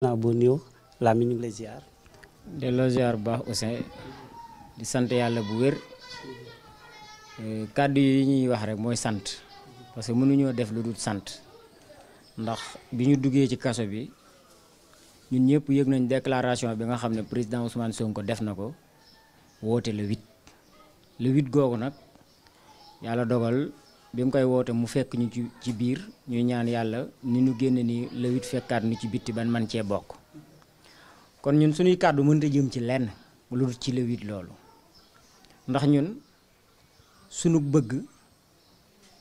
naa boo nuyoo Lamine ñu ngi lay ziar. delloo ziar bu baax Ousseyn di sant yàlla bu wér kàddu yi ñuy wax rek mooy sant parce que mënuñoo def lu dul sant ndax bi ñu duggee ci kaso bi ñun ñëpp yëg nañ déclaration bi nga xam ne président Ousmane Sonko def na ko woote le 8 le 8 googu nag yàlla dogal bi mu koy woote mu fekk ñu ci biir ñuy ñaan yàlla ni ñu génn ni le 8 fekkaat ñu ci bitti ban man cee bokk kon ñun suñuy kàddu mënta jëm ci lenn lu dul ci le 8 loolu ndax ñun suñu bëgg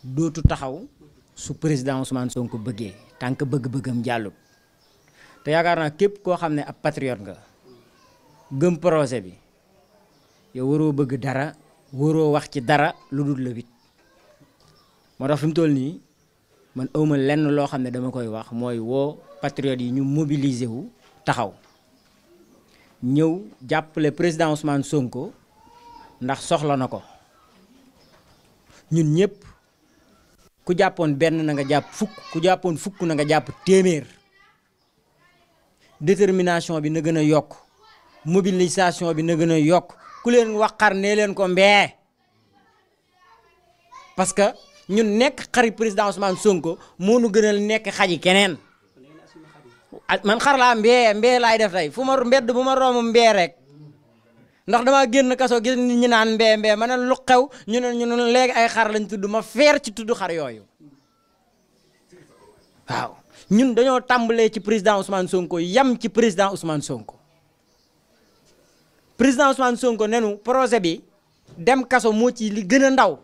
dootu taxaw su président Ousmane Sonko bëggee tant que bëgg-bëggam jàllut te yaakaar naa képp koo xam ne ab patriote nga gëm projet bi yow waroo bëgg dara waroo wax ci dara lu dul le 8 moo tax fi mu toll nii man awma lenn loo xam ne dama koy wax mooy woo patriotes yi ñu mobiliser wu taxaw ñëw jàppale président Ousmane Sonko ndax soxla na ko ñun ñëpp ku jàppoon benn na nga jàpp fukk ku jàppoon fukk na nga jàpp téeméer détermination bi na gën a yokk mobilisation bi na gën a yokk ku leen waqar nee leen ko mbee parce que ñun nekk xari président Ousmane Sonko moo nu gënal nekk xaji keneen man xar laa mbee laay def tey fu ma mbedd bu ma romb mbee rek ndax dama génn kaso gis nit ñi naan mbee ma ne lu xew ñu ne léegi ay xar lañ tudd ma feer ci tudd xar yooyu waaw ñun dañoo tàmbalee ci président Ousmane Sonko yam ci président Ousmane Sonko président Ousmane Sonko nenu projet bi dem kaso moo ci li gën a ndaw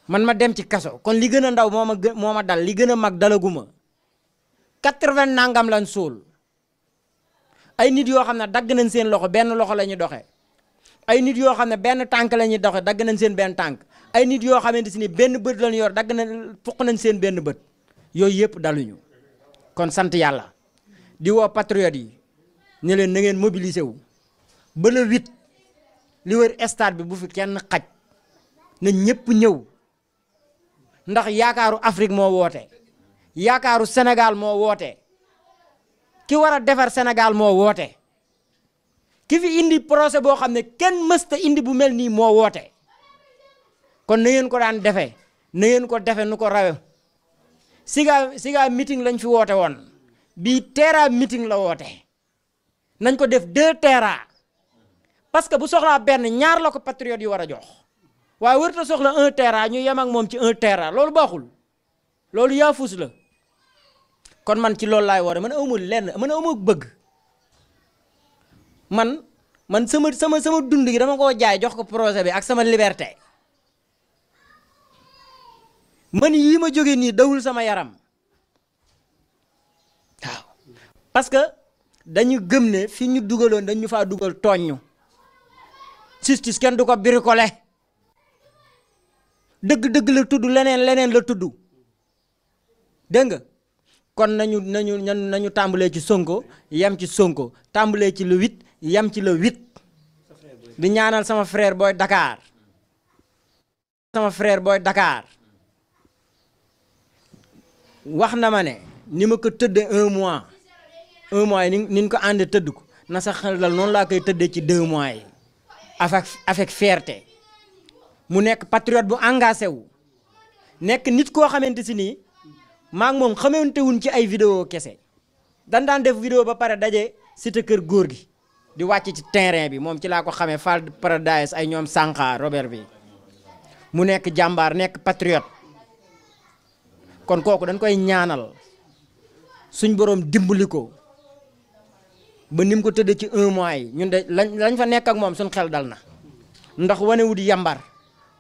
man ma dem ci kaso kon li gën a ndaw moo ma dal li gën a mag dalaguma 80 nangam lan suul ay nit yoo xam ne dagg nañ seen loxo benn loxo la ñuy doxee ay nit yoo xam ne benn tànk la ñuy doxee dagg nañ seen benn tànk ay nit yoo xamante si ni benn bët lañu yor dagg nañ fuq nañ seen benn bët yooyu yëpp daluñu kon sant yàlla di woo patriotes yi ne leen na ngeen mobiliser wu ba le 8 li wër stade bi bu fi kenn xaj na ñëpp ñëw ndax yaakaaru Afrique moo woote yaakaaru Sénégal moo woote ki war a defar Sénégal moo woote ki fi indi projet boo xam ne kenn mësta indi bu mel nii moo woote kon na ngeen ko daan defee na ngeen ko defe nu ko rawe siga meeting lañ fi woote woon bii terrain meeting la woote nañ ko def 2 terrain parce que bu soxlaa benn ñaar la ko patriote yi war a jox waaye wërta soxla 1 terrain ñu yem ak moom ci 1 terrain loolu baaxul loolu yaafus la kon man ci loolu laay woote man amul lenn man amul bëgg man sama dund gi dama koo jaay jox ko projet bi ak sama liberté man yii ma jógee nii dawul sama yaram waaw parce que dañu gëm ne fi ñu dugaloon dañu faa dugal tooñ ñu justice kenn du ko birikole dëgg la tudd leneen la tudd dégg nga kon nañu tàmbalee ci Sonko yem ci Sonko tàmbalee ci le 8 yem ci le 8 di ñaanal sama frère booy Dakar wax na ma ne ni ma ko tëddee 1 mois yi ni ñu ko àndee tëdd ko na sa xel dal noonu laa koy tëddee ci 2 mois yi avec fierté mu nekk patriote bu engagé wu nekk nit koo xamante si nii maa ngi moom xamante wuñ ci ay vidéo kese dan daan def vidéo ba pare daje cité kër góor gi di wàcc ci terrain bi moom ci laa ko xamee Fall Paradise ay ñoom Sànqa Robert bi mu nekk jàmbaar nekk patriote kon kooku dañ koy ñaanal suñ borom dimbali ko ba ni mu ko tëddee ci 1 mois yi ñun de lañ fa nekk ak moom suñ xel dal na ndax wane wu di yambar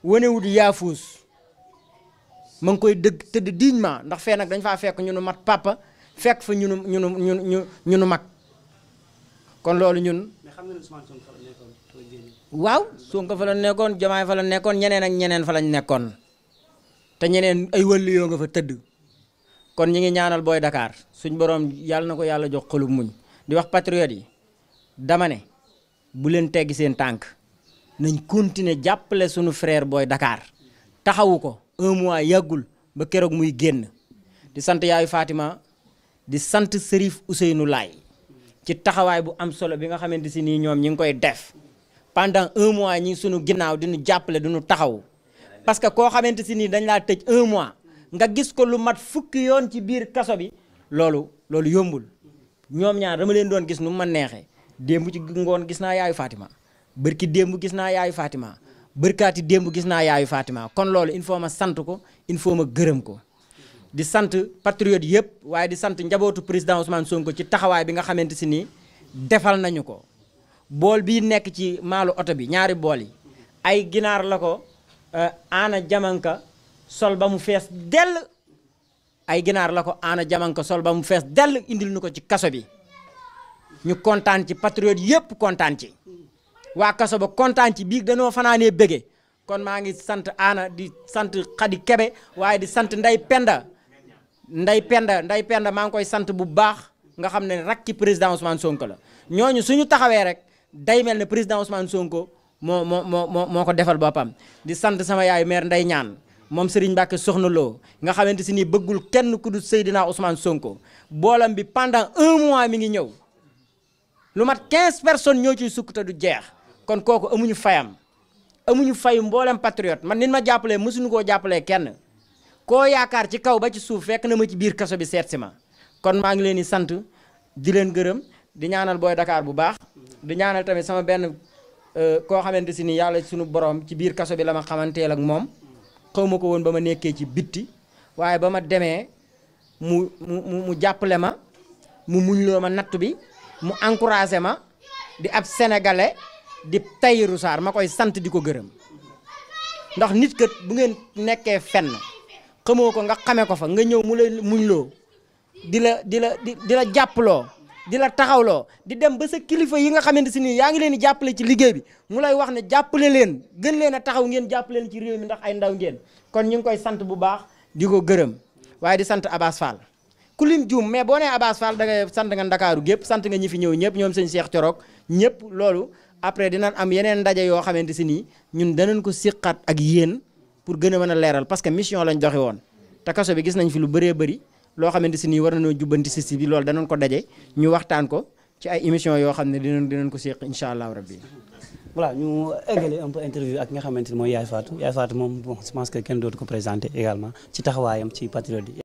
wane wu di yaafuus ma ngi koy tëdd dignement ndax fee nag dañ faa fekk ñu nu mat papa fekk fa ñu nu mag kon loolu ñun. mais xam nga ne Ousmane Sonko fa la nekkoon. waaw Sonko fa la nekkoon Diomaye fa la nekkoon ñeneen ak ñeneen fa lañ nekkoon te ñeneen ay wàllu yoo nga fa tëdd kon ñi ngi ñaanal booy Dakar suñ borom yàlla na ko yàlla jox xolub muñ di wax patriote yi dama ne bu leen teggi seen tànk nañ continuer jàppale suñu frère booy Dakar taxawu ko 1 mois yàggul ba keroog muy génn di sant yaayu Fatima di sant Serif Ousseynou Laye ci taxawaay bu am solo bi nga xamante si nii ñoom ñi ngi koy def pendant 1 mois ñi sunu ginnaaw di ñu jàppale du ñu taxaw parce que koo xamante si nii dañ laa tëj 1 mois nga gis ko lu mat fukki yoon ci biir kaso bi loolu yombul ñoom ñaar dama leen doon gis nu ma neexee démb ci ngoon gis naa yaayu Fatima bërki démb gis naa yaayu Fatima bërkaati démb gis naa yaayu Fatima kon loolu il faut ma sant ko il faut ma gërëm ko di sant patriote yëpp waaye di sant njabootu président Ousmane Sonko ci taxawaay bi nga xamante si nii defal nañu ko bool bii nekk ci maalu oto bi ñaari bool yi ay ginaar la ko Anna Diamanka sol ba mu fees dell ay ginaar la ko Anna Diamanka sol ba mu fees dell indil nu ko ci kaso bi ñu kontaan ci patriote yëpp kontaan ci waa kaso ba kontaan ci biig dañoo fanaanee bége kon maa ngi sant Anna di sant Khady Kebe waaye di sant Ndey Penda maa ngi koy sant bu baax nga xam ne rakki président Ousmane Sonko la ñooñu suñu taxawee rek day mel ne président Ousmane Sonko moo ko defal boppam di sant sama yaay maire Ndey Ñaan moom Serigne Mbacke Soxna Lo nga xamante si nii bëggul kenn ku dul Seydina Ousmane Sonko boolam bi pendant 1 mois mi ngi ñëw lu mat 15 personnes ñoo ciy sukk te du jeex kon kooku amuñu fayam amuñu fayu mboolem patriote man nit ma jàppalee mësuñu koo jàppalee kenn koo yaakaar ci kaw ba ci suuf fekk na ma ci biir kaso bi seet si ma kon maa ngi leen di sant di leen gërëm di ñaanal Boy Dakar bu baax di ñaanal tamit sama benn koo xamante si ni yàlla suñu borom ci biir kaso bi la ma xamanteel ak moom xaw ma ko woon ba ma nekkee ci bitti waaye ba ma demee mu jàppale ma mu muñloo ma natt bi mu encouragé ma di ab sénégalais di Tahirou Sarr ma koy sant di ko gërëm ndax nit kat bu ngeen nekkee fenn xamoo ko nga xame ko fa nga ñëw mu lay muñloo di la jàppaloo di la taxawloo di dem ba sa kilifa yi nga xamante si nii yaa ngi leen di jàppale ci liggéey bi mu lay wax ne jàppale leen gën leen a taxaw ngeen jàppale leen ci réew mi ndax ay ndaw ngeen kon ñu ngi koy sant bu baax di ko gërëm waaye di sant Abass Fall ku lim juum mais boo nee Abass Fall da ngay sant nga Ndakaaru gépp sant nga ñi fi ñëw ñëpp ñoom sëñ Cheikh Thiorok ñëpp loolu après dinañ am yeneen ndaje yoo xamante si nii ñun danañ ko siqat ak yéen pour gën a mën a leeral parce que mission lañ doxe woon te kaso bi gis nañ fi lu bëree bëri loo xamante si nii war nañoo jubbanti si bi loolu danañ ko daje ñu waxtaan ko ci ay émission yoo xam ne dinañ ko séq incha allah rabbi. voilà ñu eggale un peu interview ak nga xamante ni mooy Yaay Fatou moom bon je pense que kenn dootu ko présenté également ci taxawaayam ci patriote yi.